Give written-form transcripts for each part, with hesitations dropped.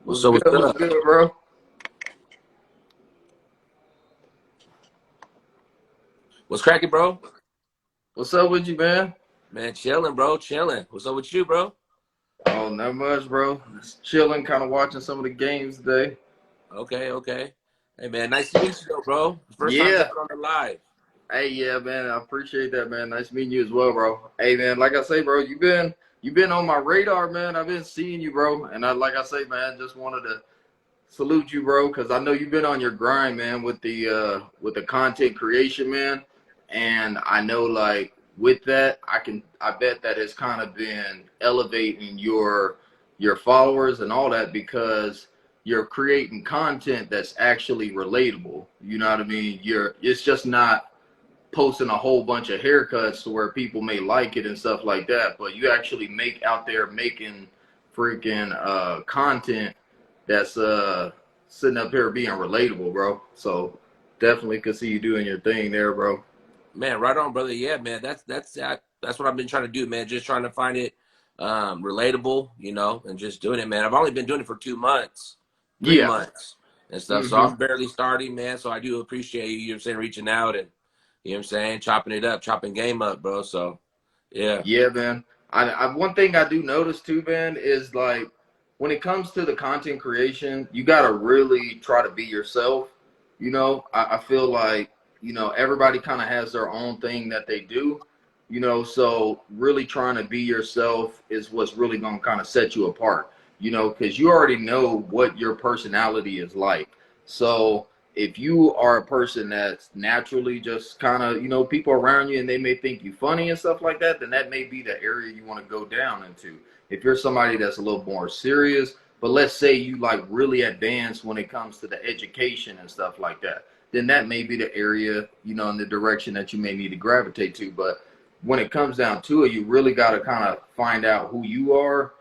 What's up? What's good, bro? What's cracking, bro? What's up with you, man? Man, chilling, bro. Chilling. What's up with you, bro? Oh, not much, bro. Just chilling, kind of watching some of the games today. Okay. Hey, man, nice to meet you, though, bro. First time Yeah. jumping on the live. Hey, yeah, man. I appreciate that, man. Nice meeting you as well, bro. Hey, man. Like I say, bro, you've been on my radar, man. I've been seeing you, bro. And like I say, man, just wanted to salute you, bro, because I know you've been on your grind, man, with the content creation, man. And I know, like, with that, I bet that it's kind of been elevating your followers and all that, because you're creating content that's actually relatable. You know what I mean? It's just not posting a whole bunch of haircuts to where people may like it and stuff like that, but you actually making freaking content that's sitting up here being relatable, bro. So definitely could see you doing your thing there, bro. Man, right on, brother. Yeah, man. That's what I've been trying to do, man. Just trying to find it relatable, and just doing it, man. I've only been doing it for 2 months, 3 Yeah. months and stuff. So I'm barely starting, man. So I do appreciate you, reaching out and, chopping it up, chopping game up, bro. So, yeah. Yeah, man. I one thing I do notice too, man, is like when it comes to the content creation, you gotta really try to be yourself. I feel like, everybody kind of has their own thing that they do, so really trying to be yourself is what's really gonna kind of set you apart, because you already know what your personality is like. So if you are a person that's naturally just kind of, people around you and they may think you funny and stuff like that, then that may be the area you want to go down into. If you're somebody that's a little more serious, but let's say you like really advanced when it comes to the education and stuff like that, then that may be the area, in the direction that you may need to gravitate to. But when it comes down to it, you really got to kind of find out who you are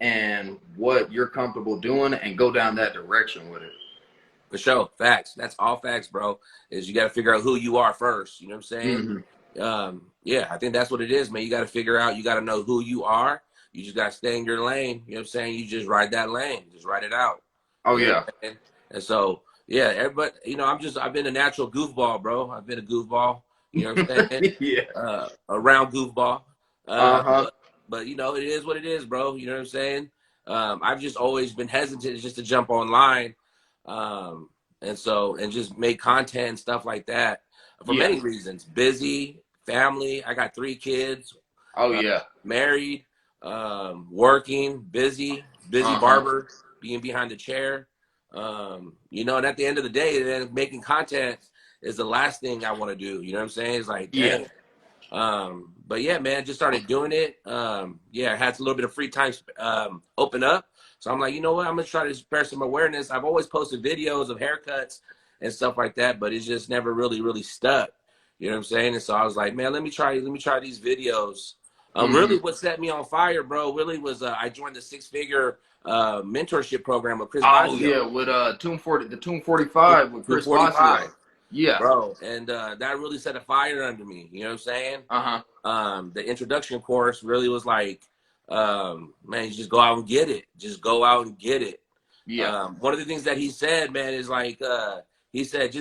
and what you're comfortable doing and go down that direction with it. For sure. Facts. That's all facts, bro. Is you got to figure out who you are first. You know what I'm saying? Yeah, I think that's what it is, man. You got to figure out, you got to know who you are. You just got to stay in your lane. You know what I'm saying? You just ride that lane. Just ride it out. Oh, yeah. And so, yeah, everybody, I've been a natural goofball, bro. I've been a goofball. You know what I'm saying? Yeah. Around goofball. Uh-huh. But, it is what it is, bro. You know what I'm saying? I've just always been hesitant just to jump online. And just make content and stuff like that for many reasons. Busy, family. I got 3 kids. Oh, yeah. Married, working, busy barber, being behind the chair. And at the end of the day, then making content is the last thing I want to do. You know what I'm saying? It's like, dang. But yeah, man, just started doing it. I had a little bit of free time open up. So I'm like, you know what? I'm going to try to spread some awareness. I've always posted videos of haircuts and stuff like that, but it's just never really, really stuck. You know what I'm saying? And so I was like, man, let me try these videos. Really what set me on fire, bro, really was I joined the 6-figure mentorship program with Chris Bosio. Oh, yeah, with the Tune 45 with Chris Bosio. Yeah. Bro, and that really set a fire under me. You know what I'm saying? The introduction course really was like, man, you just go out and get it. Just go out and get it. Yeah. One of the things that he said, man, is like, he said,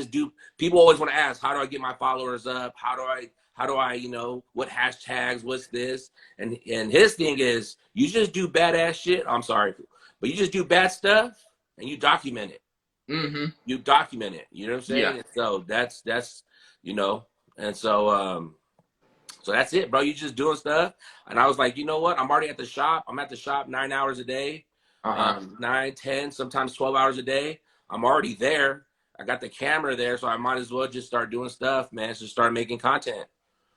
people always want to ask, how do I get my followers up? How do I, what hashtags, what's this? And his thing is, you just do badass shit. I'm sorry, but you just do bad stuff and you document it. You document it. You know what I'm saying? Yeah. And so that's, and so, so that's it, bro. You just doing stuff. And I was like, you know what? I'm already at the shop. I'm at the shop 9 hours a day, 9, 10, sometimes 12 hours a day. I'm already there. I got the camera there, so I might as well just start doing stuff, man. Just start making content.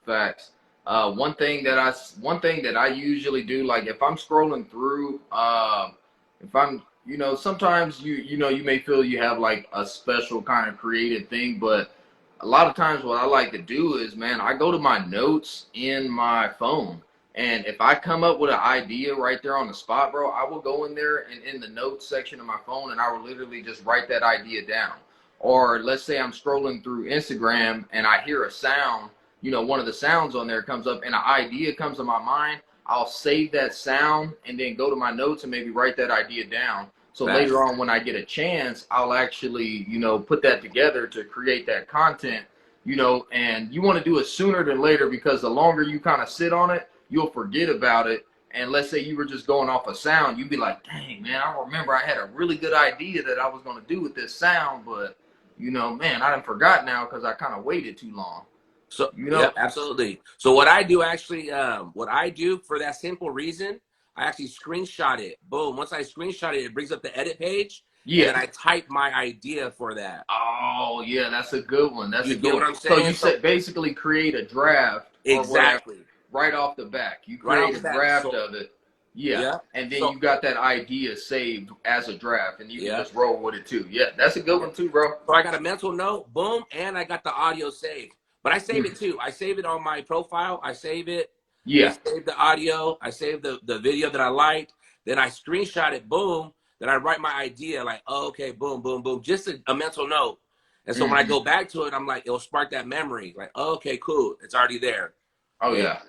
Facts. One thing that I usually do, like if I'm scrolling through, if I'm, sometimes you may feel you have like a special kind of creative thing, but a lot of times what I like to do is, man, I go to my notes in my phone. And if I come up with an idea right there on the spot, bro, I will go in there and in the notes section of my phone and I will literally just write that idea down. Or let's say I'm scrolling through Instagram and I hear a sound, one of the sounds on there comes up and an idea comes to my mind. I'll save that sound and then go to my notes and maybe write that idea down. So Facts. later on, when I get a chance, I'll actually, put that together to create that content, and you want to do it sooner than later, because the longer you kind of sit on it, you'll forget about it. And let's say you were just going off a sound, you'd be like, dang, man, I remember I had a really good idea that I was going to do with this sound, but, man, I done forgot now because I kind of waited too long. So yeah, absolutely. So what I do actually, what I do for that simple reason, I actually screenshot it. Boom. Once I screenshot it, it brings up the edit page. Yeah. And then I type my idea for that. Oh, yeah, that's a good one. That's you a good get one. What I'm saying? So you said basically create a draft. Exactly. Right off the back. You Right create a draft of it. Yeah. Yeah. And then you got that idea saved as a draft, and you can just roll with it too. Yeah, that's a good one too, bro. So I got a mental note, boom, and I got the audio saved. But I save it too. I save it on my profile. I save it. Yeah. I save the audio. I save the video that I liked. Then I screenshot it, boom. Then I write my idea, like, oh, okay, boom, boom, boom. Just a mental note. And so when I go back to it, I'm like, it'll spark that memory. Like, oh, okay, cool. It's already there. Oh, yeah.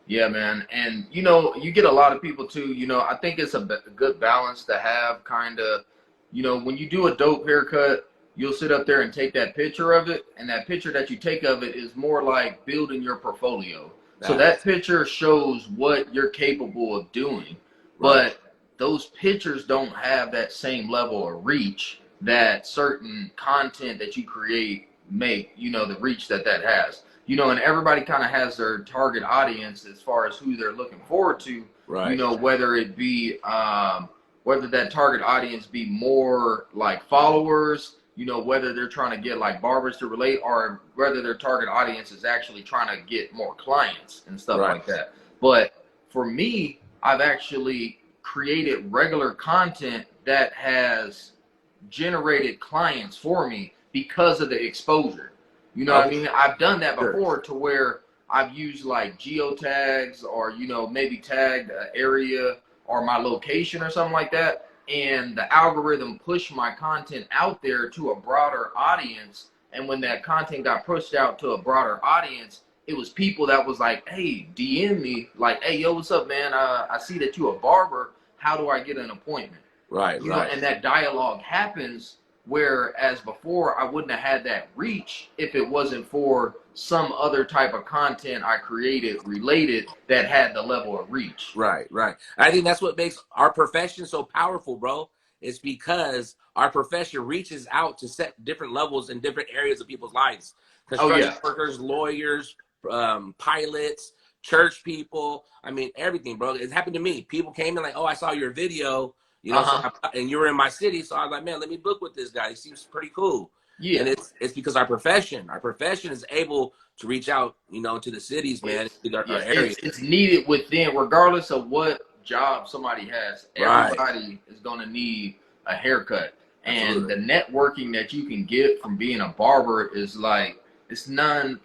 Yeah, man. And, you get a lot of people too, I think it's a good balance to have, kind of, when you do a dope haircut, you'll sit up there and take that picture of it. And that picture that you take of it is more like building your portfolio. So that picture shows what you're capable of doing. But those pictures don't have that same level of reach that certain content that you create make, the reach that has. And everybody kind of has their target audience as far as who they're looking forward to, whether it be, whether that target audience be more like followers, whether they're trying to get like barbers to relate, or whether their target audience is actually trying to get more clients and stuff like that. But for me, I've actually created regular content that has generated clients for me because of the exposure. You know what I mean? I've done that before to where I've used like geotags or, maybe tagged an area or my location or something like that. And the algorithm pushed my content out there to a broader audience. And when that content got pushed out to a broader audience, it was people that was like, hey, DM me, like, hey, yo, what's up, man? I see that you a barber. How do I get an appointment? Right. And that dialogue happens, whereas before I wouldn't have had that reach if it wasn't for some other type of content I created related that had the level of reach. Right. I think that's what makes our profession so powerful, bro. It's because our profession reaches out to set different levels in different areas of people's lives. Construction workers, lawyers, pilots, church people. I mean, everything, bro. It happened to me. People came in like, oh, I saw your video, so and you were in my city. So I was like, man, let me book with this guy. He seems pretty cool. Yeah. And it's because our profession is able to reach out, to the cities, man. Our areas. It's needed within, regardless of what job somebody has. Everybody is going to need a haircut. And the networking that you can get from being a barber is like, it's no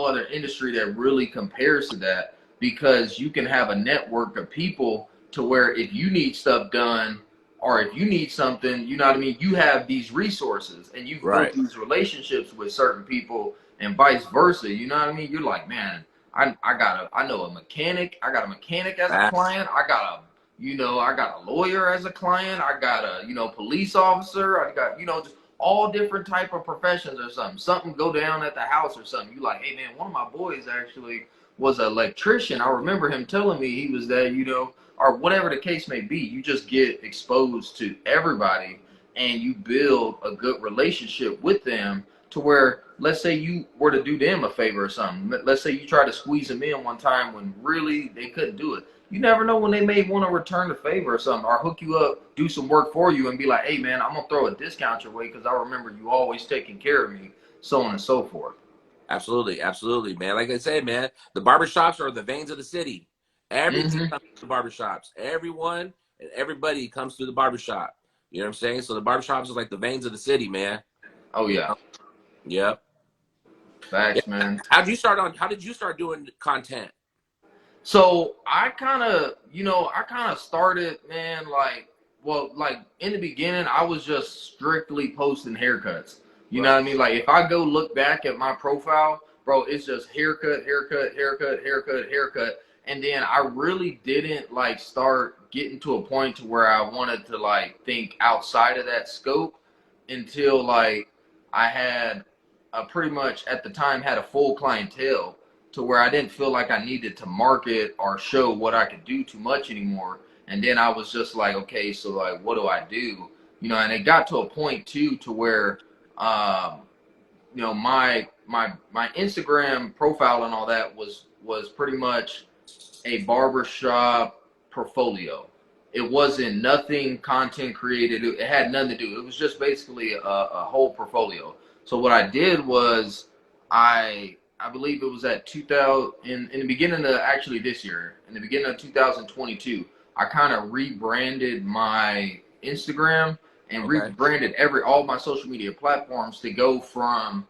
other industry that really compares to that, because you can have a network of people to where if you need stuff done or if you need something, you know what I mean, you have these resources and you build these relationships with certain people and vice versa. You know what I mean? You're like, man, I know a mechanic. I got a mechanic as a client. I got a lawyer as a client. I got a, police officer. I got, just all different type of professions or something go down at the house or something. You like, hey man, one of my boys actually was an electrician. I remember him telling me he was that, or whatever the case may be. You just get exposed to everybody and you build a good relationship with them to where, let's say you were to do them a favor or something. Let's say you try to squeeze them in one time when really they couldn't do it. You never know when they may want to return the favor or something, or hook you up, do some work for you and be like, hey man, I'm going to throw a discount your way because I remember you always taking care of me, so on and so forth. Absolutely, man. Like I said, man, the barbershops are the veins of the city. Everything comes to the barbershops. Everyone and everybody comes to the barbershop. You know what I'm saying? So the barbershops is like the veins of the city, man. Oh, yeah. Yep. Facts, man. How did you start doing content? So I kind of started, man, like in the beginning, I was just strictly posting haircuts. You know what I mean? Like if I go look back at my profile, bro, it's just haircut. And then I really didn't like start getting to a point to where I wanted to like think outside of that scope until like I had pretty much at the time had a full clientele to where I didn't feel like I needed to market or show what I could do too much anymore. And then I was just like, okay, so like, what do I do? You know, and it got to a point too to where, you know, my Instagram profile and all that was pretty much a barbershop portfolio. It wasn't nothing content created. It had nothing to do. It was just basically a whole portfolio. So what I did was I believe it was at 2000 in the beginning of actually this year, in the beginning of 2022, I kind of rebranded my Instagram and Okay. rebranded all my social media platforms to go from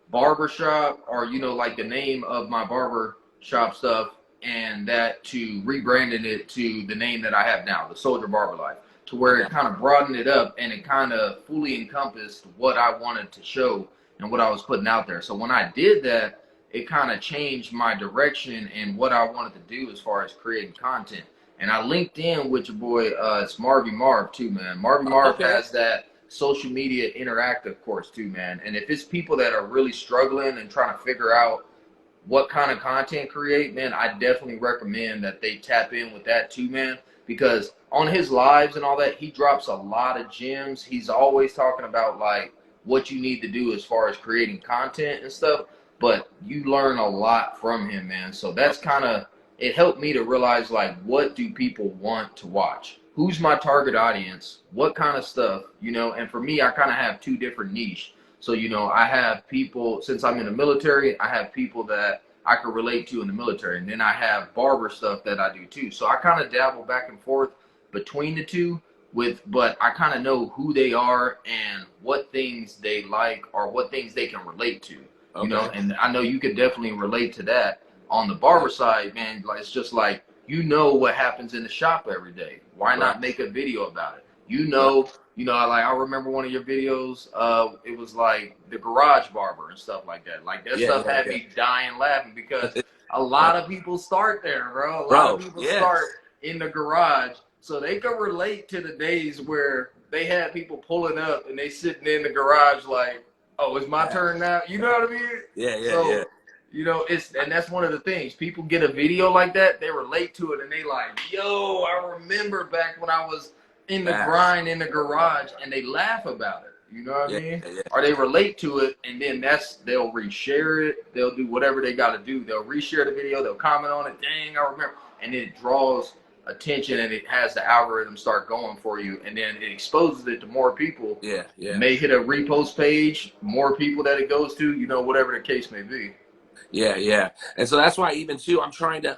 barbershop or you know like the name of my barbershop stuff and that to rebranding it to the name that I have now, the Soldier Barber Life, to where Okay. it kind of broadened it up and it kind of fully encompassed what I wanted to show and what I was putting out there. So when I did that, it kind of changed my direction and what I wanted to do as far as creating content. And I linked in with your boy, it's Marvy Marv too, man. Marvy Marv Okay. has that social media interactive course too, man. And if it's people that are really struggling and trying to figure out what kind of content create, man, I definitely recommend that they tap in with that too, man. Because on his lives and all that, he drops a lot of gems. He's always talking about like what you need to do as far as creating content and stuff. But you learn a lot from him, man. So that's kind of it helped me to realize like what do people want to watch? Who's my target audience? What kind of stuff, you know? And for me, I kind of have two different niche. So, you know, I have people, since I'm in the military, I have people that I can relate to in the military. And then I have barber stuff that I do too. So I kind of dabble back and forth between the two but I kind of know who they are and what things they like or what things they can relate to, you know, Okay. and I know you could definitely relate to that on the barber side, man. Like, it's just like, you know what happens in the shop every day. Why Right. not make a video about it? Right. You know, like I remember one of your videos. It was like the garage barber and stuff like that. Like that Yeah. stuff Yeah. had Yeah. me dying laughing because a lot of people start there, bro. A lot of Bro. people start Yes. in the garage, so they can relate to the days where they had people pulling up and they sitting in the garage like, oh, it's my Yeah. turn now. You know what I mean? Yeah. Yeah. Yeah. So, you know, and that's one of the things. People get a video like that, they relate to it, and they like, yo, I remember back when I was in the Facts. grind in the garage, and they laugh about it. You know what I Yeah. mean? Yeah. Or they relate to it, and then they'll reshare it. They'll do whatever they got to do. They'll reshare the video. They'll comment on it. Dang, I remember. And it draws attention, and it has the algorithm start going for you, and then it exposes it to more people. Yeah. Yeah. May hit a repost page, more people that it goes to. You know, whatever the case may be. Yeah, yeah. And so that's why even too, I'm trying to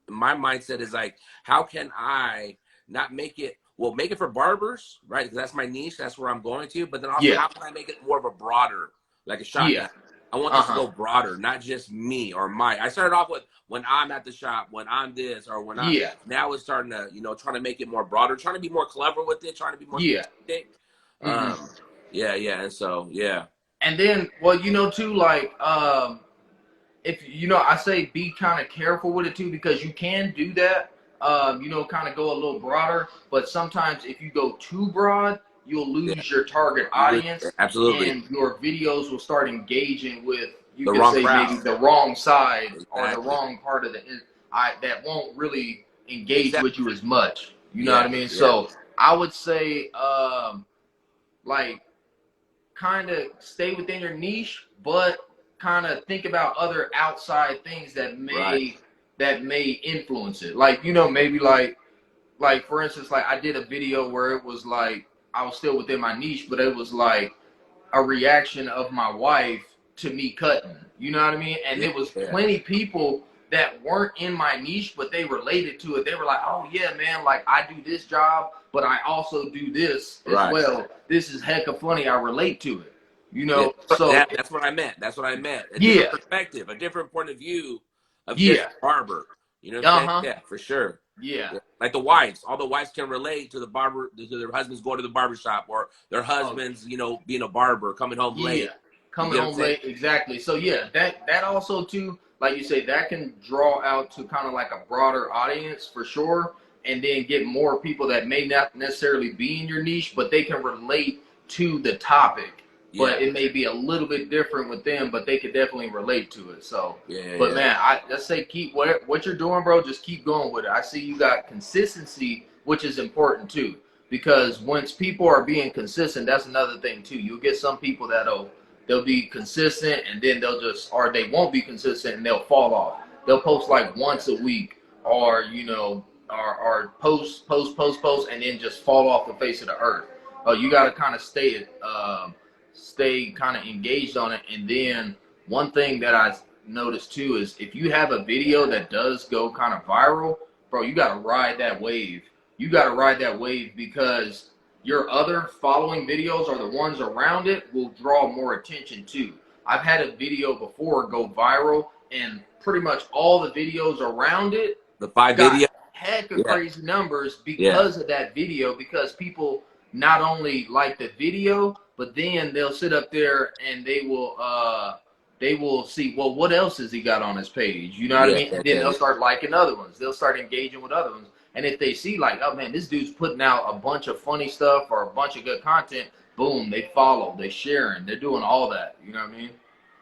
my mindset is like, how can I not make it make it for barbers, right? Because that's my niche, that's where I'm going to, but then also Yeah. how can I make it more of a broader, like a Yeah. shotgun? I want this to Uh-huh. go broader, not just me or my. I started off with when I'm at the shop, when I'm this, or when I Yeah. now it's starting to, trying to make it more broader, trying to be more clever with it, trying to be more Yeah. strategic. Mm-hmm. Yeah, yeah. And so yeah. And then, well, you know, too, like, if you know, I say be kind of careful with it too, because you can do that. You know, kind of go a little broader, but sometimes if you go too broad, you'll Yeah. lose your target audience, Absolutely. and your videos will start engaging with, you The could wrong say, maybe crowd. the wrong side or the Exactly. wrong part of that won't really engage with Exactly. you as much. You know what Yeah, I mean? yeah, So I would say, like, kind of stay within your niche, but kind of think about other outside things that right, may influence it. Like, you know, maybe like for instance, like I did a video where it was like I was still within my niche, but it was like a reaction of my wife to me cutting. You know what I mean? And yeah, there was yeah, plenty people that weren't in my niche, but they related to it. They were like, "Oh yeah, man, like I do this job, but I also do this as right, well. This is hecka funny. I relate to it." You yeah. know, so That's what I meant. That's what I meant. A different yeah, perspective, a different point of view of just yeah, barber. You know what I'm saying? uh-huh, Yeah, for sure. yeah. Yeah. Like the wives, all the wives can relate to the barber, to their husbands going to the barber shop, or their Oh, husbands, being a barber, coming home yeah, late. You coming get what I'm home saying? late, exactly. So yeah, that also too. like you say, that can draw out to kind of like a broader audience for sure, and then get more people that may not necessarily be in your niche, but they can relate to the topic. But Yeah. it may be a little bit different with them, but they could definitely relate to it. So, Yeah. but Yeah. man, I just say keep what you're doing, bro. Just keep going with it. I see you got consistency, which is important too, because once people are being consistent, that's another thing too. You'll get some people they'll be consistent, and then or they won't be consistent and they'll fall off. They'll post like once a week, or or post, and then just fall off the face of the earth. You got to kind of stay kind of engaged on it. And then one thing that I noticed too is if you have a video that does go kind of viral, bro, you got to ride that wave. You got to ride that wave, because your other following videos or the ones around it will draw more attention too. I've had a video before go viral, and pretty much all the videos around it The 5 got video. heck of Yeah. crazy numbers Yeah. because of that video, because people not only like the video, but then they'll sit up there and they will see, well, what else has he got on his page? You know what I Yeah. mean? And then Yeah. they'll start liking other ones. They'll start engaging with other ones. And if they see like, oh man, this dude's putting out a bunch of funny stuff or a bunch of good content, boom, they follow, they sharing, they're doing all that. You know what I mean?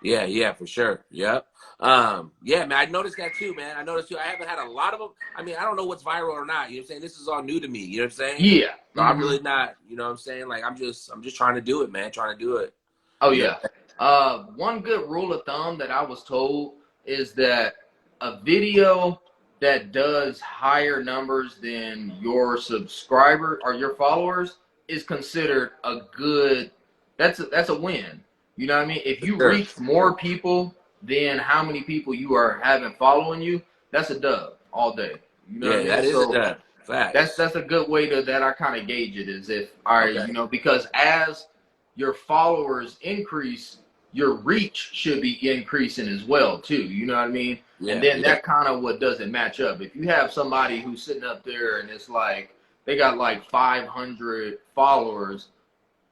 Yeah, yeah, for sure. Yep. Yeah, man, I noticed that too, man. I noticed too. I haven't had a lot of them. I mean, I don't know what's viral or not. You know what I'm saying? This is all new to me. You know what I'm saying? Yeah. So I'm really not. You know what I'm saying? Like I'm just trying to do it, man. Trying to do it. Oh You know? yeah. One good rule of thumb that I was told is that a video that does higher numbers than your subscriber or your followers is considered a good. That's a win. You know what I mean? If For you sure. reach more people than how many people you are having following you, that's a dub all day. You know what I Yeah, mean? that is a So dub. Facts. that's a good way that I kind of gauge it, is if Okay. because as your followers increase, your reach should be increasing as well too. You know what I mean? And Yeah. then Yeah. that kind of what doesn't match up. If you have somebody who's sitting up there and it's like they got like 500 followers,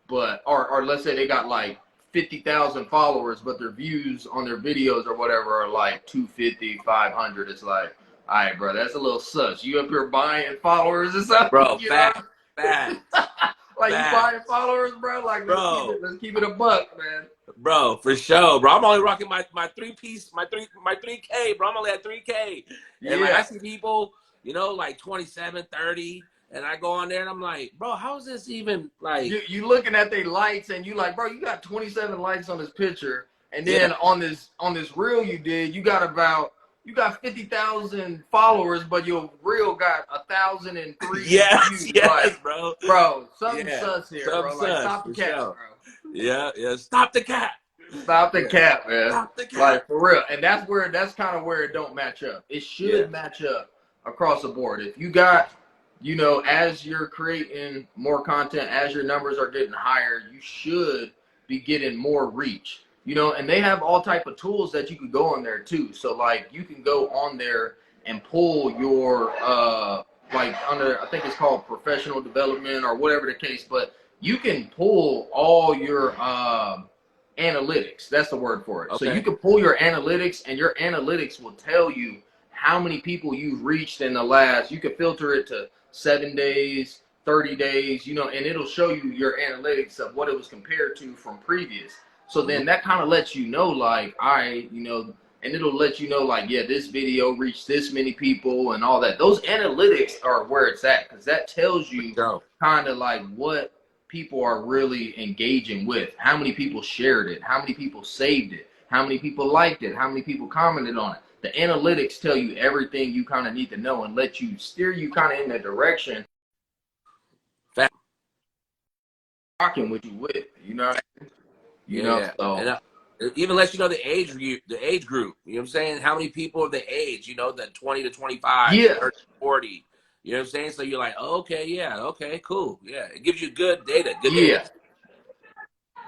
but or let's say they got like 50,000 followers, but their views on their videos or whatever are like 250, 500. It's like, all right, bro, that's a little sus. You up here buying followers or something, Bro, you know? facts. Like you buying Facts. followers, bro? Like Bro. let's keep it a buck, man. Bro, for sure, bro. I'm only rocking my 3-piece, my 3K, bro. I'm only at 3K. And like I Yeah. see people, like 27, 30, and I go on there and I'm like, bro, how is this even like You looking at their likes and you like, bro, you got 27 likes on this picture, and yeah, then on this reel you got 50,000 followers, but your reel got 1,003 yes, views. yes, Like, bro. bro, something Yeah. sus here, Some bro. Like, sus, stop the for cap, sure. bro. Yeah, yeah. Stop the cap. Stop the Yeah. cap, man. Stop the cap. Like, for real. And that's kind of where it don't match up. It should Yeah. match up across the board. If you got, as you're creating more content, as your numbers are getting higher, you should be getting more reach. And they have all type of tools that you can go on there too. So like you can go on there and pull your like under, I think it's called professional development or whatever the case, but you can pull all your analytics. That's the word for it. So you Okay. can pull your analytics, and your analytics will tell you how many people you've reached in the last. You can filter it to 7 days, 30 days, and it'll show you your analytics of what it was compared to from previous. So then that kind of lets you know, like, all right, and it'll let you know, like, yeah, this video reached this many people and all that. Those analytics are where it's at, because that tells you So kind of like what people are really engaging with, how many people shared it, how many people saved it, how many people liked it, how many people commented on it. The analytics tell you everything you kind of need to know and let you steer you kind of in the direction rocking with you with, yeah. so And it even lets you know the age group. You know what I'm saying? How many people of the age, the 20 to 25, yeah. 30 to 40. You know what I'm saying? So you're like, oh, okay, yeah, okay, cool. Yeah. It gives you good data, good data.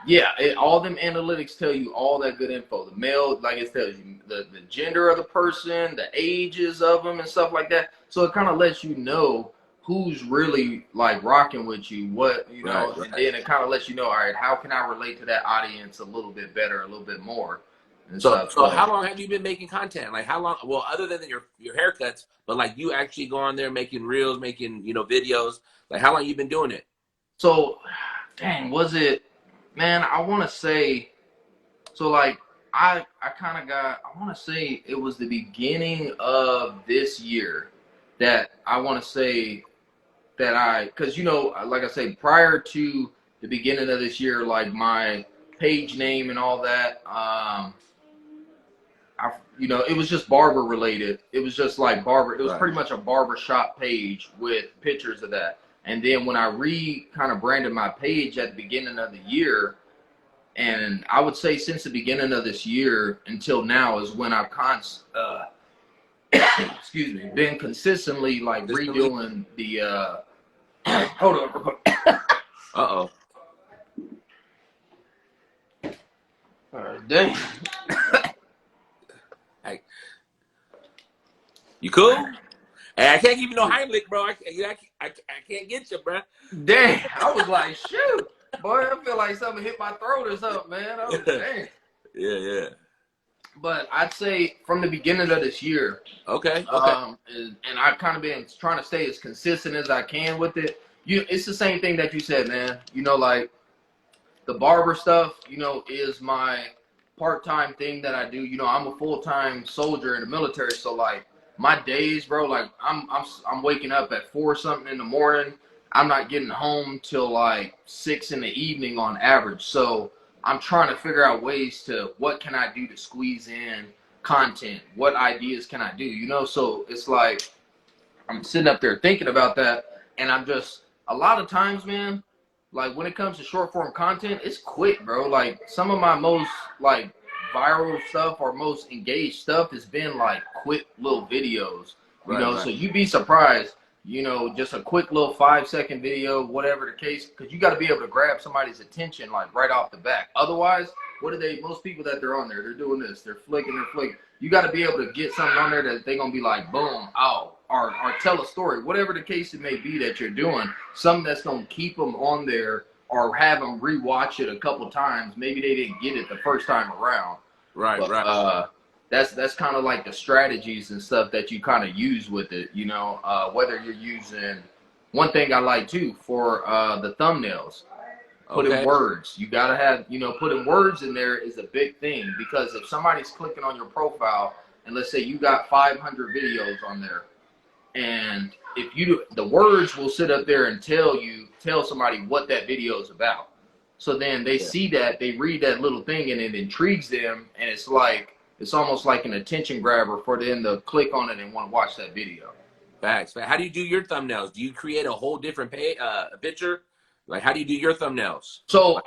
Yeah, all them analytics tell you all that good info. The male, like it tells you the gender of the person, the ages of them, and stuff like that. So it kind of lets you know who's really like rocking with you, what Right, and right. then it kind of lets you know, all right, how can I relate to that audience a little bit better, a little bit more, and So, stuff. so So how long have you been making content? Like how long? Well, other than your haircuts, but like you actually go on there making reels, making videos. Like how long you been doing it? so, dang, was it, man? I want to say so. Like I kind of got. I want to say it was the beginning of this year that I want to say that because like I say, prior to the beginning of this year, like my page name and all that, it was just barber related. It was just like barber. It was Right. pretty much a barber shop page with pictures of that. And then when I kind of branded my page at the beginning of the year, and I would say since the beginning of this year until now is when I've excuse me, been consistently like Consistently. redoing the hold on. Uh-oh. All right, dang. Hey, you cool? Hey, I can't give you no Heimlich, bro. I can't get you, bro. Dang, I was like, shoot, boy, I feel like something hit my throat or something, man. I was dang. Yeah. But I'd say from the beginning of this year, Okay. and I've kind of been trying to stay as consistent as I can with it. It's the same thing that you said, man. Like the barber stuff, is my part-time thing that I do. I'm a full-time soldier in the military, so like my days, bro, like I'm waking up at 4 something in the morning. I'm not getting home till like 6 in the evening on average. So I'm trying to figure out ways to what can I do to squeeze in content? What ideas can I do? So it's like I'm sitting up there thinking about that, and I'm just a lot of times, man, like when it comes to short form content, it's quick, bro. Like some of my most like viral stuff or most engaged stuff has been like quick little videos, Right. So you'd be surprised, just a quick little 5-second video, whatever the case, because you got to be able to grab somebody's attention like right off the bat. Otherwise, most people that they're on there, they're doing this, they're flicking. You got to be able to get something on there that they're going to be like, boom, oh, or tell a story, whatever the case it may be that you're doing, something that's going to keep them on there or have them rewatch it a couple times. Maybe they didn't get it the first time around. Right. That's kind of like the strategies and stuff that you kind of use with it, whether you're using one thing I like too for the thumbnails. Putting words. You gotta have, putting words in there is a big thing, because if somebody's clicking on your profile and let's say you got 500 videos on there, and if the words will sit up there and tell somebody what that video is about. So then they see that, they read that little thing, and it intrigues them, and it's almost like an attention grabber for them to click on it and want to watch that video. Facts. How do you do your thumbnails? Do you create a whole different picture? Like, how do you do your thumbnails? So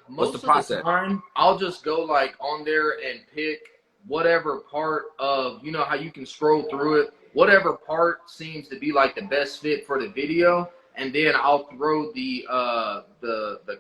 What's the process? The time, I'll just go like on there and pick whatever part of, how you can scroll through it, whatever part seems to be like the best fit for the video, and then I'll throw the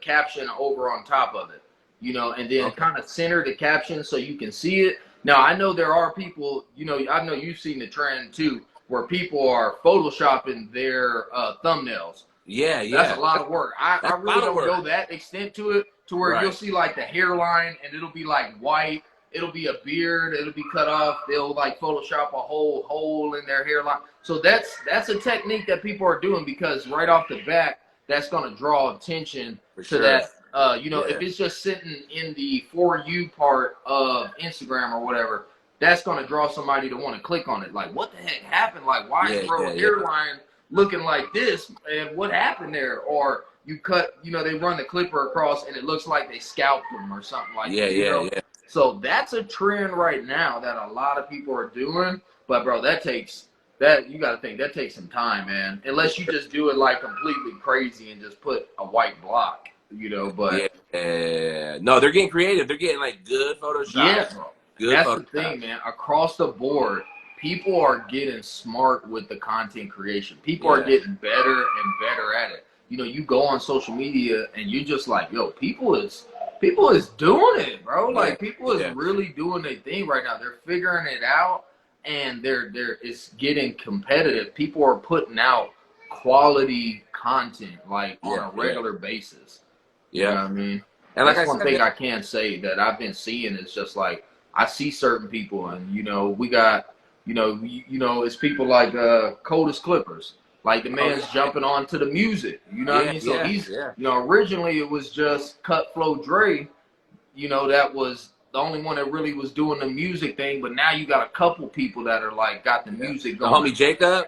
caption over on top of it, and then kind of center the caption so you can see it. Now I know there are people, I know you've seen the trend too, where people are photoshopping their thumbnails. Yeah. That's a lot of work. I really don't go that extent to it, to where you'll see like the hairline and it'll be like white. It'll be a beard. It'll be cut off. They'll like Photoshop a whole hole in their hairline. So that's a technique that people are doing, because right off the bat, that's going to draw attention to that. If it's just sitting in the For You part of Instagram or whatever, that's going to draw somebody to want to click on it. Like, what the heck happened? Like, why is bro hairline looking like this, and what happened there? Or you cut, they run the clipper across and it looks like they scalped them or something like that. Yeah. So that's a trend right now that a lot of people are doing. But bro, you got to think that takes some time, man. Unless you just do it like completely crazy and just put a white block, but no, they're getting creative. They're getting like good Photoshop. Yeah, bro. That's the thing, man. Across the board, people are getting smart with the content creation. People are getting better and better at it. You go on social media and you just like, yo, people is doing it, bro. Like people is really doing their thing right now. They're figuring it out, and it's getting competitive. People are putting out quality content like on a regular basis. You know what I mean? And that's one thing I can say that I've been seeing is just like I see certain people, and you know, we got, it's people like Coldest Clippers. Like the Oh man's yeah, jumping onto the music. You know what I yeah, mean? So yeah, he's, yeah, originally it was just Cut Flow Dre. That was the only one that really was doing the music thing. But now you got a couple people that are like got the yeah. music The going. homie Jacob.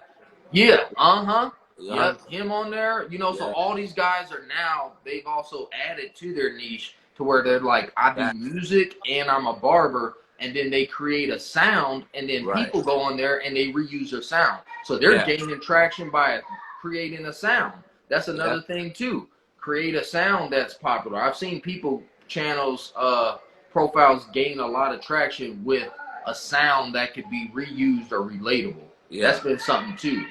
Yeah, uh-huh. Uh, Yep, him on there. So yeah, all these guys are now, they've also added to their niche to where they're like, I do that, music and I'm a barber, and then they create a sound, and then right. people go on there and they reuse their sound. So they're Yeah, gaining traction by creating a sound. That's yeah, another thing too. Create a sound that's popular. I've seen people channels profiles gain a lot of traction with a sound that could be reused or relatable. That's yeah. been something too.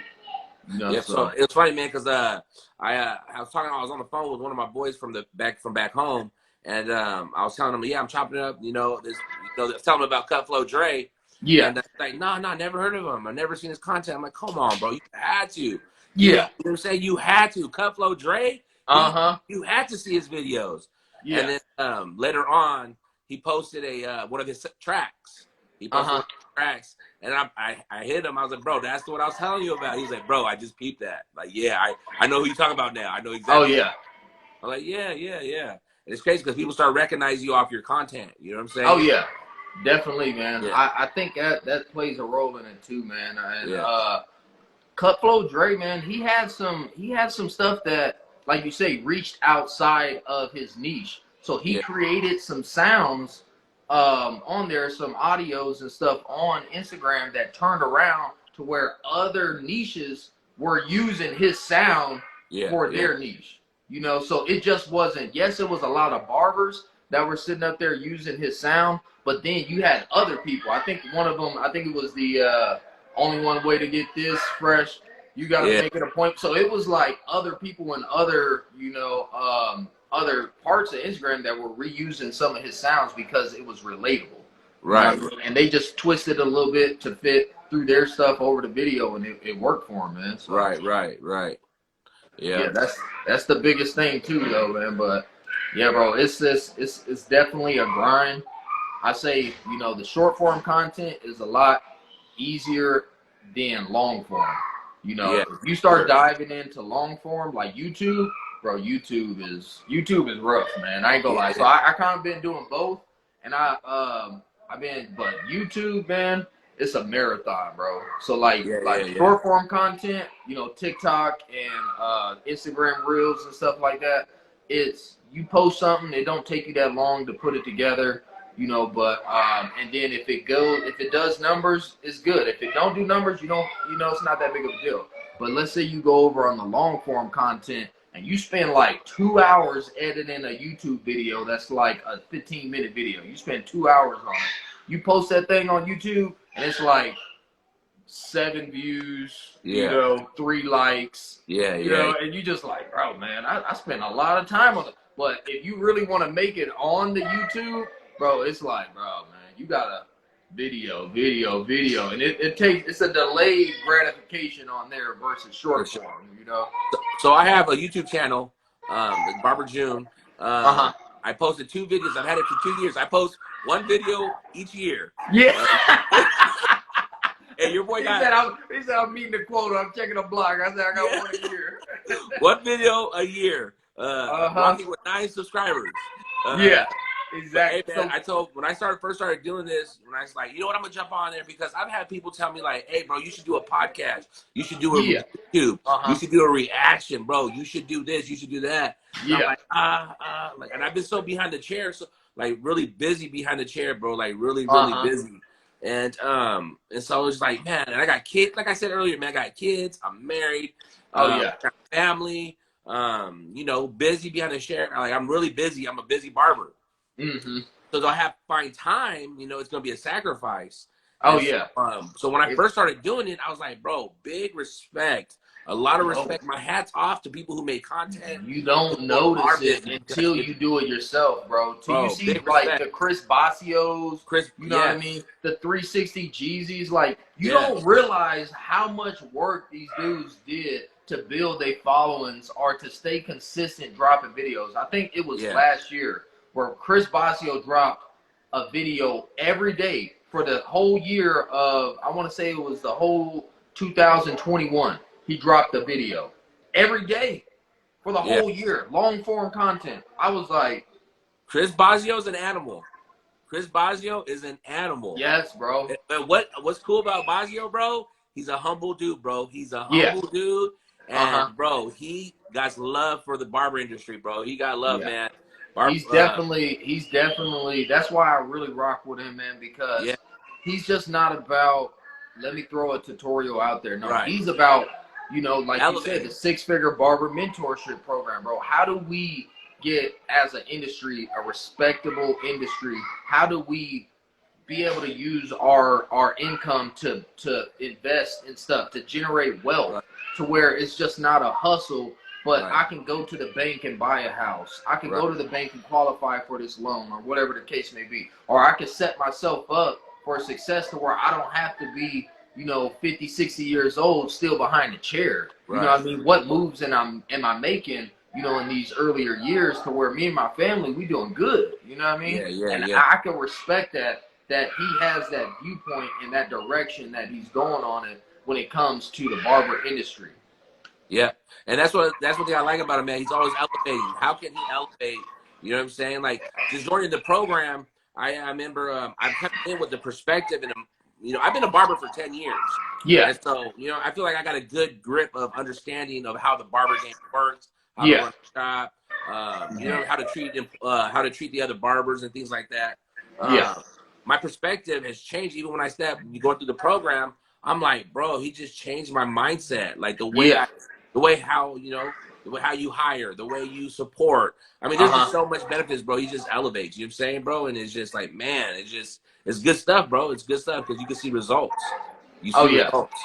Yeah, so So it was funny, man, because I was on the phone with one of my boys from back home, and I was telling him, yeah, I'm chopping it up, telling him about Cut Flow Dre, yeah, and like, no, never heard of him, I've never seen his content. I'm like, come on, bro, you had to, you know yeah, what I'm saying, you had to. Cut Flow Dre, uh-huh, you had to see his videos, and yeah, then later on, he posted a one of his tracks. He posted one uh-huh. of his tracks. And I hit him. I was like, bro, that's what I was telling you about. He was like, bro, I just peeped that. Like, yeah, I know who you're talking about now. I know Oh exactly. yeah, I'm like, yeah, yeah, yeah. And it's crazy because people start recognizing you off your content. You know what I'm oh saying? yeah, definitely, man. Yeah, I think that plays a role in it too, man. And yeah, Cutflow Dre, man, he had some stuff that, like you say, reached outside of his niche. So he yeah, created some sounds on there, some audios and stuff on Instagram that turned around to where other niches were using his sound yeah, for yeah, their niche. So it just wasn't. Yes, it was a lot of barbers that were sitting up there using his sound, but then you had other people. I think one of them. I think it was the only one way to get this fresh. You got to yeah. make it a point. So it was like other people and other, other parts of Instagram that were reusing some of his sounds because it was relatable. You know Right, what I mean? And they just twisted a little bit to fit through their stuff over the video, and it worked for them, man. So right. Yeah, yeah, that's the biggest thing too, though, man. But yeah, bro, it's definitely a grind. I say, the short form content is a lot easier than long form. yeah, If you start sure. diving into long form like YouTube, bro, YouTube is rough, man. I ain't gonna Yeah, lie. So yeah, I kind of been doing both, and but YouTube, man, it's a marathon, bro. So like yeah. short form content, TikTok and Instagram Reels and stuff like that. It's you post something, it don't take you that long to put it together. But and then if it does numbers, it's good. If it don't do numbers, it's not that big of a deal. But let's say you go over on the long form content and you spend like 2 hours editing a YouTube video that's like a 15-minute video. You spend 2 hours on it. You post that thing on YouTube and it's like 7 views, yeah, 3 likes, yeah. and you just like, bro, man, I spent a lot of time on it. But if you really want to make it on the YouTube, bro, it's like, bro, man, you gotta video, and it's a delayed gratification on there versus For short sure. form. So I have a YouTube channel, like Barber June. Uh huh. I posted 2 videos. I've had it for 2 years. I post one video each year. Yeah. And your boy he got said I'm meeting the quota. I'm checking a blog. I said I got yeah, one a year. one video a year. Uh-huh. Rocking with 9 subscribers. Yeah. But hey Exactly. man, when I first started doing this, when I was like, you know what, I'm gonna jump on there because I've had people tell me like, hey bro, you should do a podcast, you should do a Yeah. YouTube, you Uh-huh. should do a reaction, bro, you should do this, you should do that. And I'm Yeah. like, and I've been so behind the chair, so like really busy behind the chair, bro, like really Uh-huh. busy. And so it's like, man, and I got kids, like I said earlier, man, I got kids, I'm married, Oh yeah. got family, busy behind the chair. Like I'm really busy. I'm a busy barber. Mm-hmm. So do I have to find time? It's gonna be a sacrifice. Oh And yeah. so when I first started doing it, I was like, bro, big respect, a lot of respect. My hat's off to people who make content. You don't Who are notice it busy because until you do it yourself, bro. Till you bro, see big like respect. the Chris Basios, Chris, you know what I mean? yes, The 360 Jeezys, like you don't yes, realize how much work these dudes did to build their followings or to stay consistent dropping videos. I think it was yeah, last year where Chris Basio dropped a video every day for the whole year of, I want to say it was the whole 2021. He dropped a video every day for the Yeah. whole year, long form content. I was like, Chris Baggio's an animal. Chris Baggio is an animal. yes, bro. But what's cool about Baggio, bro? He's a humble dude, bro. He's a Yeah. humble dude, Uh-huh. and bro, he got love for the barber industry, bro. He got love, Yeah. man. He's definitely, that's why I really rock with him, man, because Yeah, he's just not about, let me throw a tutorial out there. No, right. he's about, like you said, Elevate. the six-figure barber mentorship program, bro. How do we get, as an industry, a respectable industry? How do we be able to use our income to invest in stuff, to generate wealth, Right. to where it's just not a hustle, but Right. I can go to the bank and buy a house. I can Right. go to the bank and qualify for this loan, or whatever the case may be. Or I can set myself up for success to where I don't have to be, 50, 60 years old still behind a chair. You know Right. what I mean? What moves am I making, in these earlier years, to where me and my family, we doing good. You know what I mean? Yeah, yeah, And yeah. I can respect that he has that viewpoint and that direction that he's going on it when it comes to the barber industry. Yeah, and that's what thing I like about him, man. He's always elevating. How can he elevate? You know what I'm saying? Like just joining the program, I remember I'm coming in with the perspective, and I've been a barber for 10 years, Yeah, and so I feel like I got a good grip of understanding of how the barber game works, how to yeah, run a shop, how to treat the other barbers and things like that. yeah, Uh, my perspective has changed even when I going through the program. I'm like, bro, he just changed my mindset, like yeah. the way how the way how you hire, the way you support. I mean, there's just Uh-huh. so much benefits, bro. He just elevates. You know what I'm saying, bro? And it's just like, man, it's good stuff, bro. It's good stuff because you can see results. You Oh see yeah, results.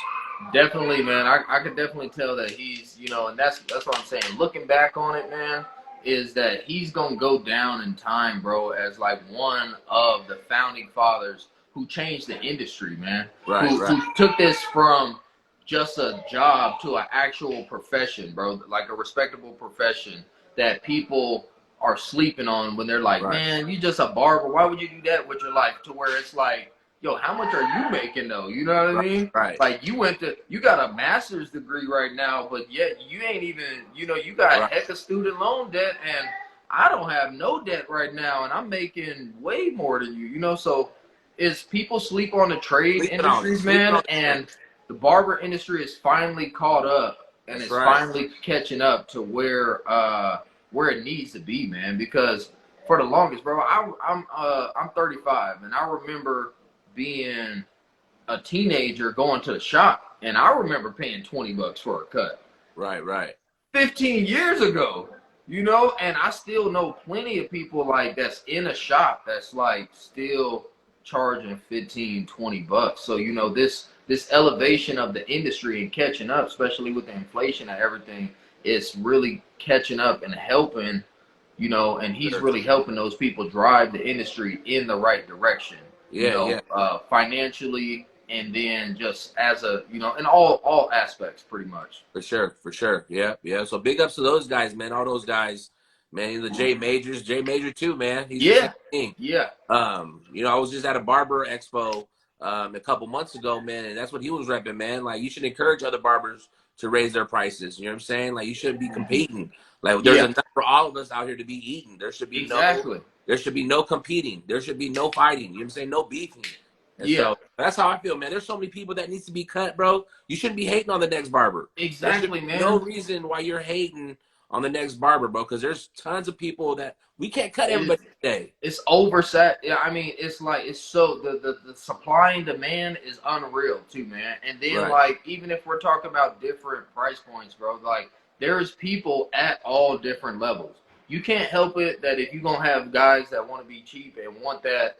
definitely, man. I could definitely tell that he's, and that's what I'm saying. Looking back on it, man, is that he's gonna go down in time, bro, as like one of the founding fathers who changed the industry, man. Right, Who right, took this from just a job to an actual profession, bro, like a respectable profession that people are sleeping on when they're like, right, man, you just a barber. Why would you do that with your life? To where it's like, yo, how much are you making though? You know what I right, mean? right, Like you got a master's degree right now, but yet you ain't even, you got right. heck of student loan debt, and I don't have no debt right now, and I'm making way more than you, so is people sleep on the trade industries, Sleeping man, on the trend. and the barber industry is finally caught up, and That's it's right. finally catching up to where it needs to be, man, because for the longest, bro, I'm 35, and I remember being a teenager going to the shop, and I remember paying $20 for a cut Right, right. 15 years ago, and I still know plenty of people like that's in a shop that's like still charging 15, $20. So, this elevation of the industry and catching up, especially with the inflation and everything, is really catching up and helping, and he's Sure. really helping those people drive the industry in the right direction, Yeah, yeah. financially, and then just as a, in all aspects, pretty much. For sure, for sure. Yeah, yeah. So big ups to those guys, man. All those guys, man. The J Major too, man. He's the same Yeah, thing. yeah, I was just at a barber expo a couple months ago, man, and that's what he was repping, man. Like you should encourage other barbers to raise their prices. You know what I'm saying? Like you shouldn't be competing. Like there's yeah, enough for all of us out here to be eating. exactly. There should be no competing. There should be no fighting. You know what I'm saying? No beefing. And Yeah, so that's how I feel, man. There's so many people that needs to be cut, bro. You shouldn't be hating on the next barber. There should exactly, be no man. reason why you're hating on the next barber, bro, because there's tons of people that we can't cut It, everybody today. it's oversat. Yeah, I mean, it's like it's so the supply and demand is unreal too, man. And then Right. like even if we're talking about different price points, bro, like there's people at all different levels. You can't help it that if you're gonna have guys that want to be cheap and want that,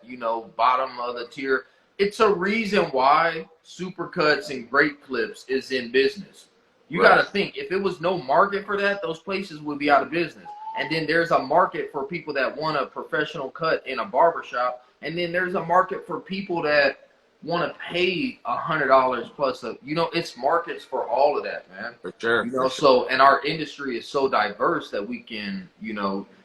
bottom of the tier, it's a reason why supercuts and great clips is in business. You got Right. to think if it was no market for that, those places would be out of business. And then there's a market for people that want a professional cut in a barbershop. And then there's a market for people that want to pay $100 plus it's markets for all of that, man. For sure. For sure. So, and our industry is so diverse that we can,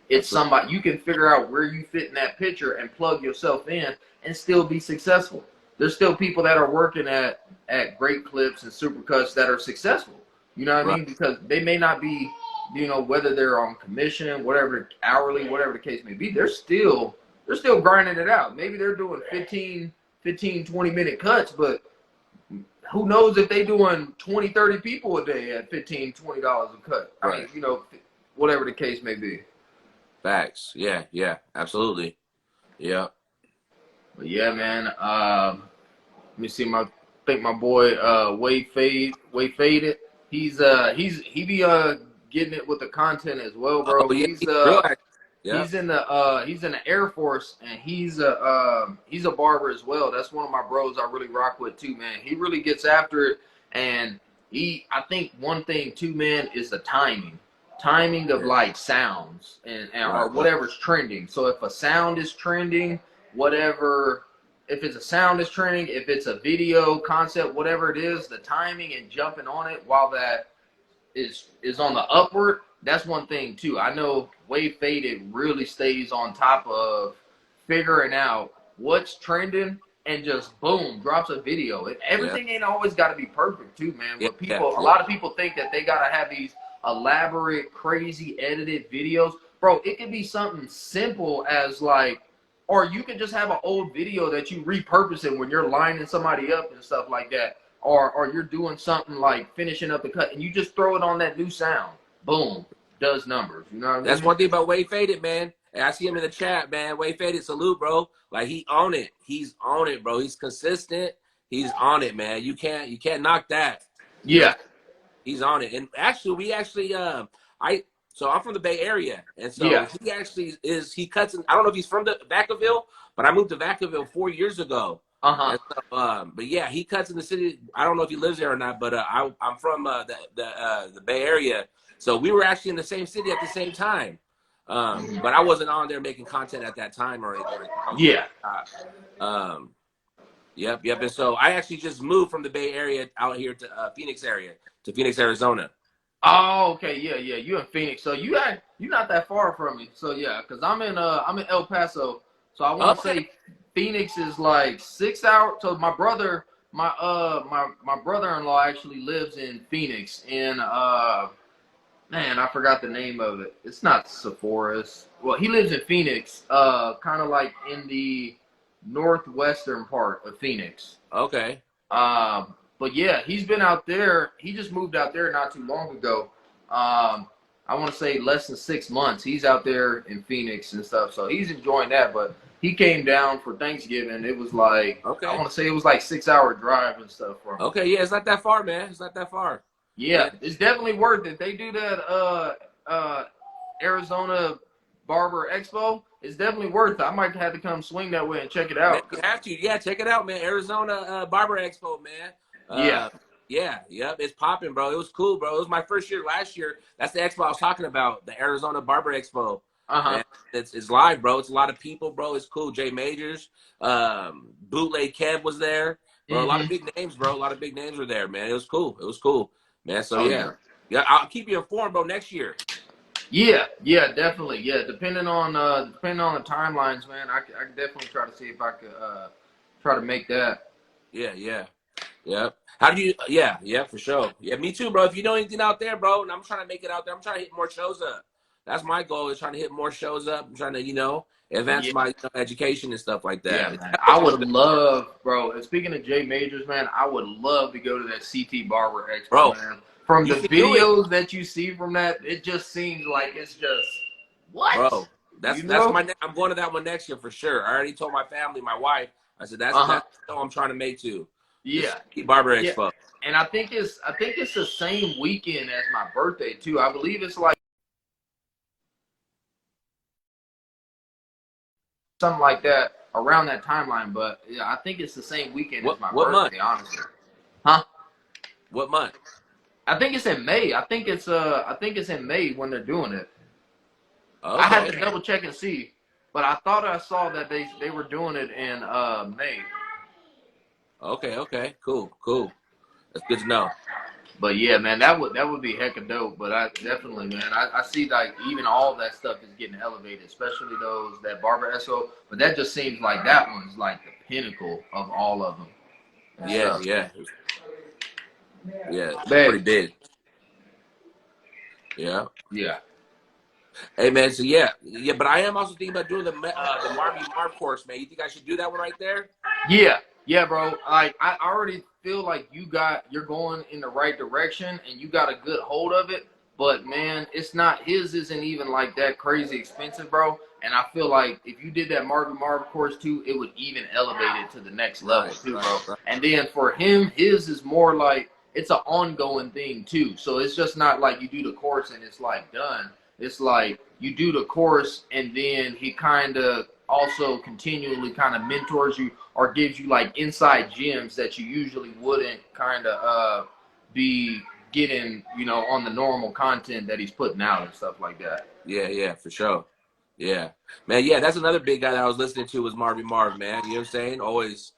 It's somebody you can figure out where you fit in that picture and plug yourself in and still be successful. There's still people that are working at Great Clips and Supercuts that are successful. You know what I Right. mean? Because they may not be, you know, whether they're on commission, whatever, hourly, whatever the case may be, they're still grinding it out. Maybe they're doing 20-minute cuts, but who knows if they doing 20-30 people a day at $15-20 a cut. I mean, you know, whatever the case may be. Facts. Yeah, yeah, absolutely. Yeah. But yeah, man. Let me see. I think my boy Way Faded. He be getting it with the content as well, bro. Oh yeah, he's real active. Yeah. He's in the Air Force, and he's a barber as well. That's one of my bros I really rock with too, man. He really gets after it, and I think one thing too, man, is the timing of like sounds and or whatever's trending. So if a sound is trending, whatever, if it's a sound is trending, if it's a video concept, whatever it is, the timing and jumping on it while that is on the upward. That's one thing too. I know Wave Faded really stays on top of figuring out what's trending and just boom, drops a video. Everything ain't always got to be perfect too, man. Yeah, A lot of people think that they gotta have these elaborate, crazy edited videos. Bro, it could be something simple as like, or you can just have an old video that you repurpose it when you're lining somebody up and stuff like that. Or you're doing something like finishing up the cut and you just throw it on that new sound. Boom. Does numbers. You know what I mean? That's one thing about Way Faded, man. And I see him in the chat, man. Way Faded, salute, bro. Like he on it. He's on it, bro. He's consistent. He's on it, man. You can't knock that. Yeah. He's on it. And actually, so I'm from the Bay Area. And so Yeah. he cuts in, I don't know if he's from the Vacaville, but I moved to Vacaville 4 years ago. Uh-huh. So, but yeah, he cuts in the city. I don't know if he lives there or not, but I'm from the Bay Area, so we were actually in the same city at the same time. But I wasn't on there making content at that time or anything. Yeah. Yep. And so I actually just moved from the Bay Area out here to Phoenix, Arizona. Oh, okay, yeah. You in Phoenix, so you're not that far from me. So yeah, because I'm in El Paso, so I want to say Phoenix is like 6 hours. So my brother-in-law actually lives in Phoenix, and man, I forgot the name of it. It's not Sephora's. Well, he lives in Phoenix, kind of like in the northwestern part of Phoenix. Okay. But yeah, he's been out there. He just moved out there not too long ago. I want to say less than 6 months. He's out there in Phoenix and stuff, so he's enjoying that. But he came down for Thanksgiving. It was like, I want to say it was like 6 hour drive and stuff for him. Okay, yeah, it's not that far, man. It's not that far. Yeah, it's definitely worth it. They do that Arizona Barber Expo. It's definitely worth it. I might have to come swing that way and check it out. Man, you have to. Yeah, check it out, man. Arizona Barber Expo, man. Yep. It's popping, bro. It was cool, bro. It was my first year last year. That's the expo I was talking about, the Arizona Barber Expo. Man, it's live, bro. It's a lot of people, bro. It's cool. Jay Majors, Bootleg Kev was there. Bro, a lot of big names, bro. A lot of big names were there, man. It was cool. Man. So yeah, I'll keep you informed, bro. Next year. Yeah, definitely. Yeah, depending on the timelines, man, I can definitely try to see if I could try to make that. Yeah. How do you? Yeah, for sure. Yeah, me too, bro. If you know anything out there, bro, and I'm trying to make it out there. I'm trying to hit more shows up. That's my goal, is trying to hit more shows up. I'm trying to, advance my education and stuff like that. Yeah, man. I would love, bro. And speaking of Jay Majors, man, I would love to go to that CT Barber Expo, bro, man. From the videos that you see from that, it just seems like it's just what, bro. That's I'm going to that one next year for sure. I already told my family, my wife. I said that's the show I'm trying to make too. Yeah, Barber Expo. And I think it's the same weekend as my birthday too. I believe it's like something like that around that timeline. But yeah, I think it's the same weekend as my birthday. Honestly, What month? I think it's in May. I think it's in May when they're doing it. Okay. I have to double check and see, but I thought I saw that they were doing it in May. Okay, cool. That's good to know. But yeah, man, that would be hecka dope. But I definitely, man, I see like even all of that stuff is getting elevated, especially those that Barber Esso. But that just seems like that one's like the pinnacle of all of them. Yeah, yeah, yeah. It's Babe. pretty big. Yeah. Yeah. Hey man, so yeah, but I am also thinking about doing the Marvy Marv course, man. You think I should do that one right there? Yeah, bro. Like I already feel like you're going in the right direction and you got a good hold of it. But man, it's not his isn't even like that crazy expensive, bro. And I feel like if you did that Marvin Marv course too, it would even elevate it to the next level too, bro. Right. And then for him, his is more like it's an ongoing thing too. So it's just not like you do the course and it's like done. It's like you do the course and then he kind of also continually kind of mentors you or gives you like inside gems that you usually wouldn't kind of be getting, on the normal content that he's putting out and stuff like that. Yeah, for sure. Yeah, man. Yeah, that's another big guy that I was listening to was Marvy Marv, man. You know what I'm saying? Always,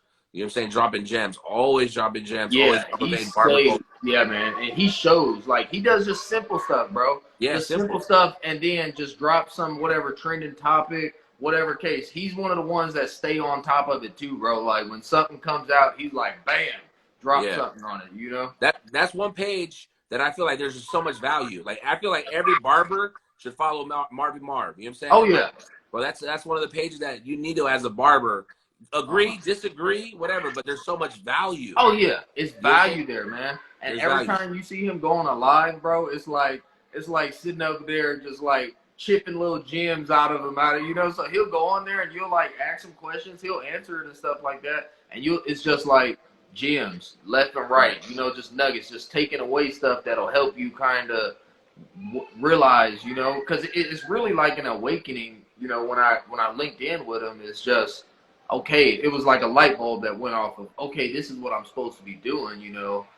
dropping gems. Always dropping gems. Yeah, Always he elevating barber stays. culture. Yeah, man, and he shows like he does just simple stuff, bro. Yeah, Just simple simple. stuff, and then just drop some whatever trending topic, whatever case. He's one of the ones that stay on top of it too, bro. Like when something comes out, he's like, bam, drop Yeah, something on it. that's one page that I feel like there's just so much value. Like I feel like every barber should follow Marvy Marv. You know what I'm saying? Oh Like, yeah. well, that's one of the pages that you need to as a barber. Agree, disagree, whatever, but there's so much value. Oh yeah, it's You know what I'm saying? value there, man. And There's every value. time you see him going live, bro, it's like sitting over there just like chipping little gems out of him, So he'll go on there and you'll like ask him questions, he'll answer it and stuff like that, and it's just like gems left and right, just nuggets, just taking away stuff that'll help you kind of realize, because it's really like an awakening. When I linked in with him, it's just okay. It was like a light bulb that went off of okay, this is what I'm supposed to be doing.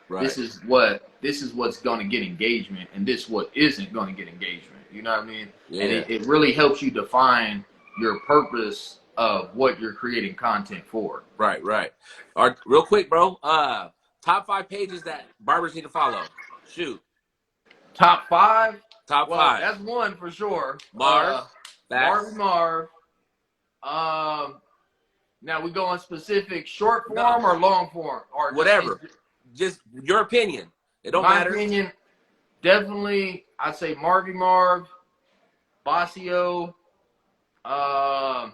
Right. This is what's going to get engagement, and this what isn't going to get engagement. You know what I mean? Yeah. And it really helps you define your purpose of what you're creating content for. Right. All right, real quick, bro. Top 5 pages that barbers need to follow. Shoot. Top 5. Top Well, 5. that's one for sure. Marv. Marv. Now we going specific short form or long form or whatever. Just your opinion. It don't matter. My opinion, definitely, I'd say Marvy Marv, Bossio. Dang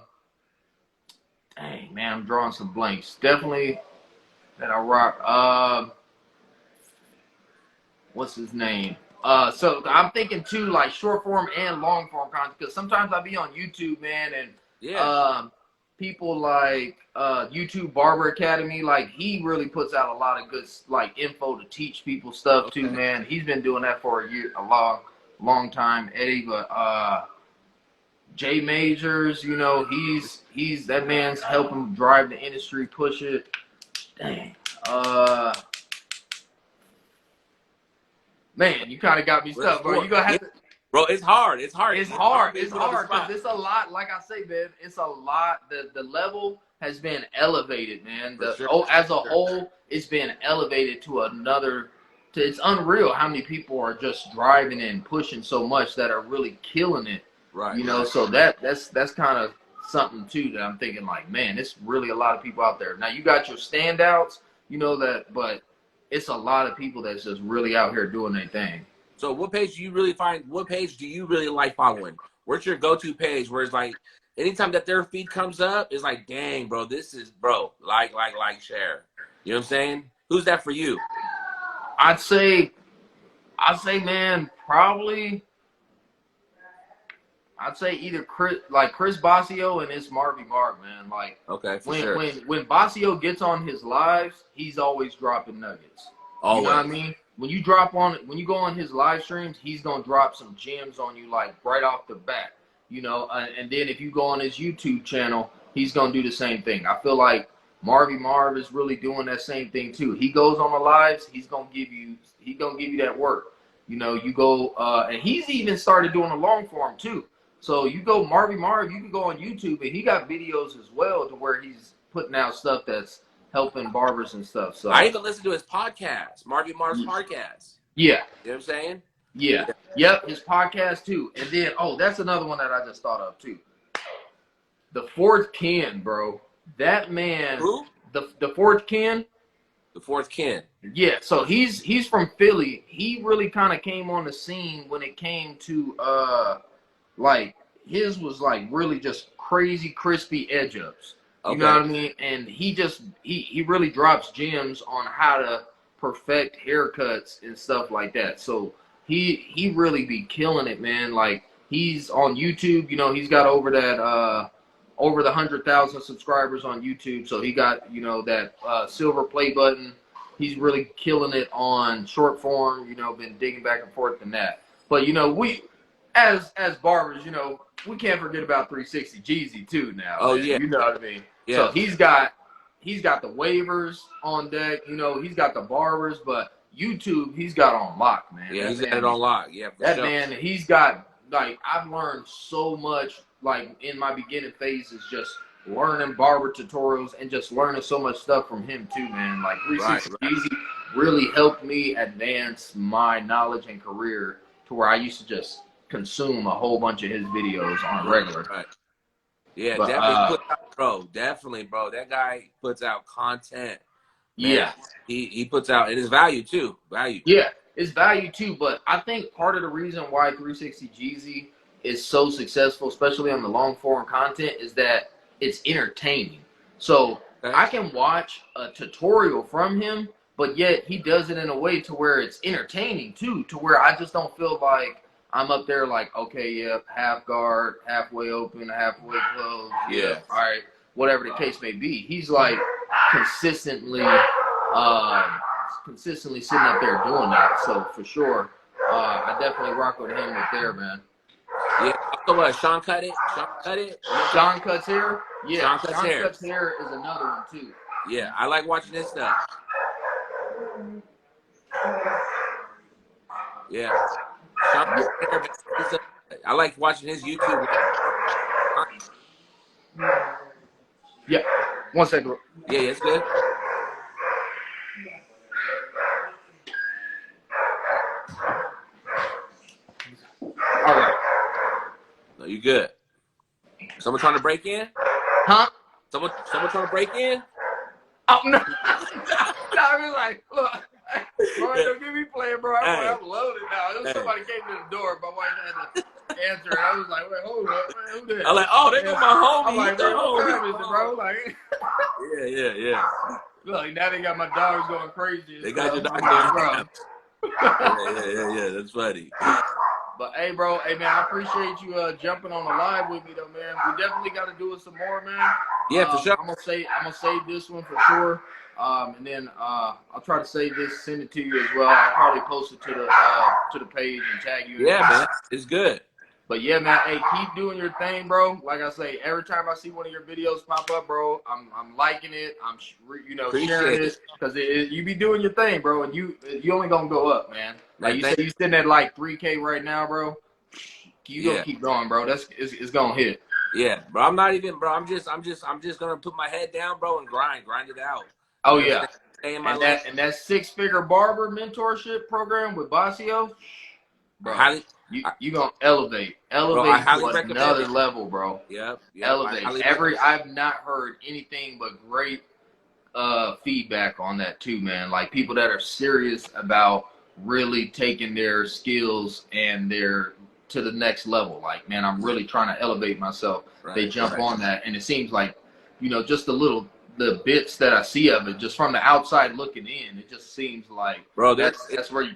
man, I'm drawing some blanks. Definitely that I rock. What's his name? So I'm thinking too, like short form and long form content, because sometimes I be on YouTube, man, and people like YouTube Barber Academy, like he really puts out a lot of good like info to teach people stuff too, man. He's been doing that for a long time, Eddie. But Jay Majors, he's that man's helping drive the industry, push it. Dang. Man, you kind of got me stuck, bro. You gonna have to. Bro, it's hard. It's hard. It's hard because it's a lot. Like I say, man, it's a lot. The level has been elevated, man. As a whole, it's been elevated to another. It's unreal how many people are just driving and pushing so much that are really killing it. Right. So that's kind of something too that I'm thinking like, man, it's really a lot of people out there. Now you got your standouts, but it's a lot of people that's just really out here doing their thing. So what page do you really like following? Where's your go-to page where it's like anytime that their feed comes up, it's like, dang, bro, this is like, share. You know what I'm saying? Who's that for you? I'd say, man, probably I'd say either Chris Bossio and it's Marvy Marv, man. Like, okay, when Bossio gets on his lives, he's always dropping nuggets. Always. You know what I mean? When you go on his live streams, he's gonna drop some gems on you like right off the bat. And then if you go on his YouTube channel, he's gonna do the same thing. I feel like Marvy Marv is really doing that same thing too. He goes on the lives, he's gonna give you that work. You go and he's even started doing a long form too. So you go Marvy Marv, you can go on YouTube and he got videos as well to where he's putting out stuff that's helping barbers and stuff. So I even listen to his podcast, Marvy Marv's podcast. Yeah. You know what I'm saying? Yeah. Yeah. Yep. His podcast too. And then, that's another one that I just thought of too. The Fourth Kin, bro. That man, Who? the Fourth Kin. The Fourth Kin. Yeah. So he's from Philly. He really kind of came on the scene when it came to like his was like really just crazy crispy edge ups. You know Okay. what I mean? And he really drops gems on how to perfect haircuts and stuff like that. So he really be killing it, man. Like he's on YouTube, he's got over that over the 100,000 subscribers on YouTube. So he got, that silver play button. He's really killing it on short form, been digging back and forth in that. But we as barbers, we can't forget about 360 Jeezy too now, Oh man. yeah. You know what I mean? Yeah. So he's got the waivers on deck, he's got the barbers, but YouTube he's got on lock, man. Yeah, that he's man, got it on lock. Yeah, for that sure. man, he's got like I've learned so much like in my beginning phases just learning barber tutorials and just learning so much stuff from him too, man. Like 360 Right. Jeezy really helped me advance my knowledge and career to where I used to just consume a whole bunch of his videos on regular. Right. Yeah, But, definitely definitely, bro. That guy puts out content. Man. Yeah. He puts out, and his value too. Value. Yeah, it's value too, but I think part of the reason why 360 Jeezy is so successful, especially on the long form content, is that it's entertaining. So I can watch a tutorial from him, but yet he does it in a way to where it's entertaining too, to where I just don't feel like I'm up there like, okay, yeah, half guard, halfway open, halfway closed. Yeah. All right, whatever the case may be. He's like consistently sitting up there doing that. So for sure, I definitely rock with him up there, man. Yeah. So what? Sean Cut It. Sean Cut It. Sean Cuts Hair. Yeah. Sean Sean Cuts Cuts Hair is another one too. Yeah, I like watching his stuff. Yeah. Sean Cuts Hair. I like watching his YouTube. Yeah. 1 second. Yeah, it's good. All right. No, you good. Someone trying to break in? Huh? Someone trying to break in? Oh no! No, I was like, look, bro, don't get me playing, bro. I'm loaded now. There was somebody came to the door. My wife had to answer it. I was like, wait, hold up, man, who that? I'm like, oh, they go my homie. I'm like, bro, what time is it, bro? Like, Yeah. look, now they got my dogs going crazy. They got your dog going bro. Yeah. That's funny. But hey, bro, man, I appreciate you jumping on the live with me, though, man. We definitely got to do it some more, man. Yeah, for sure. I'm gonna save this one for sure. And then I'll try to save this, send it to you as well. I'll probably post it to the page and tag you. Yeah, man, it's good. But yeah, man, hey, keep doing your thing, bro. Like I say, every time I see one of your videos pop up, bro, I'm liking it. I'm sharing it because you be doing your thing, bro, and you only gonna go up, man. Like you said, you sitting at like 3K right now, bro. You gonna keep going, bro. It's gonna hit. Yeah, bro. I'm not even, bro. I'm just gonna put my head down, bro, and grind it out. Oh yeah. Stay in my life. And that 6-figure barber mentorship program with Basio, bro. You gonna elevate bro, to another level, bro. Yep. Elevate. I've not heard anything but great feedback on that too, man. Like people that are serious about really taking their skills and to the next level. Like, man, I'm really trying to elevate myself. They jump on that, and it seems like, just the bits that I see of it, just from the outside looking in, it just seems like, bro, that's where you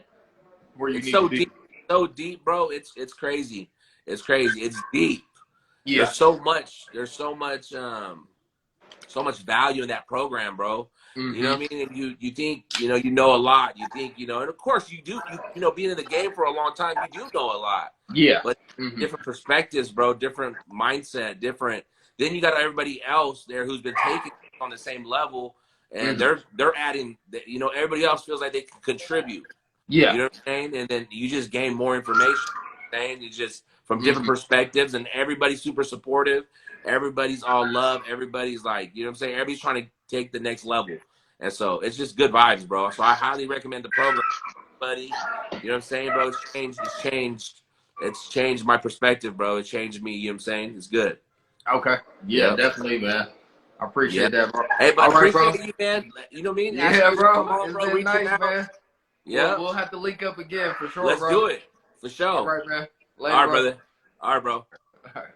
need to be. So deep, bro. It's crazy. It's crazy. It's deep. Yeah. There's so much value in that program, bro. Mm-hmm. You know what I mean? And you think, you know a lot. You think, and of course you do, being in the game for a long time, you do know a lot. Yeah. But different perspectives, bro, different mindset, different. Then you got everybody else there who's been taking on the same level, and they're adding, everybody else feels like they can contribute. Yeah. You know what I'm saying? And then you just gain more information. It's just from different perspectives, and everybody's super supportive. Everybody's all love. Everybody's like, you know what I'm saying? Everybody's trying to take the next level. And so it's just good vibes, bro. So I highly recommend the program. buddy. You know what I'm saying, bro? It's changed my perspective, bro. It changed me. You know what I'm saying? It's good. Okay. Yeah, Yep. definitely, man. I Yeah. appreciate that, bro. Hey, but All right, bro. appreciate you, man. You know what I mean? Asking Yeah, me to come bro. on, It's bro. been Reaching nice, out. man. Yep. We'll have to link up again for sure, Let's bro. do it. For All sure. right, man. Later, All right, bro. brother. All right, bro. All right.